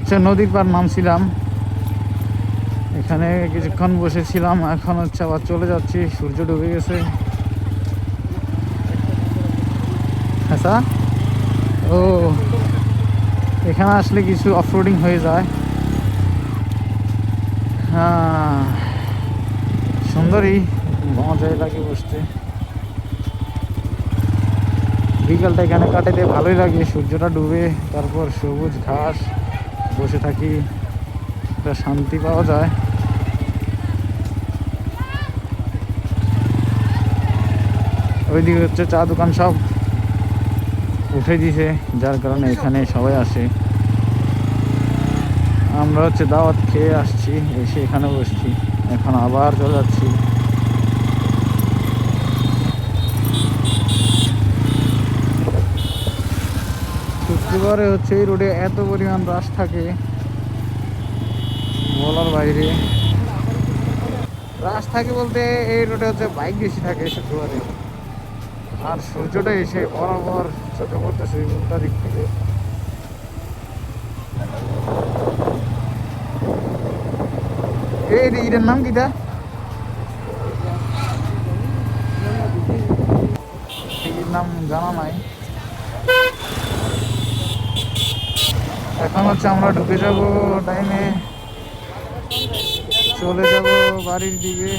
হচ্ছে নদীর পার নামছিলাম, এখানে কিছুক্ষণ বসেছিলাম, এখন হচ্ছে আবার চলে যাচ্ছি। সূর্য ডুবে গেছে। আচ্ছা, ও এখানে আসলে কিছু অফরোডিং হয়ে যায়। হ্যাঁ, সুন্দরই, মজাই লাগে বসতে। বিকালটা এখানে কাটাতে ভালোই লাগে, সূর্যটা ডুবে তারপর সবুজ ঘাস, বসে থাকি, একটা শান্তি পাওয়া যায়। ওইদিকে হচ্ছে চা দোকান সব উঠে দিছে, যার কারণে এখানে সবাই আসে। আমরা হচ্ছে দাওয়াত খেয়ে আসছি, এসে এখানে বসছি, এখন আবার চলে যাচ্ছি। শুক্রবারে হচ্ছে এই রোডে এত পরিমাণ রাশ থাকে বলার বাইরে। রাশ থাকে বলতে এই রোডে হচ্ছে বাইক বেশি থাকে শুক্রবারে। আর সূর্যটা এসে বরাবর চোখে পড়তেছে উল্টা দিক থেকে। এই এটার নাম কিটা? এর নাম জানা নাই। এখন হচ্ছে আমরা ঢুকে যাব টাইমে, চলে যাব বাড়ির দিকে।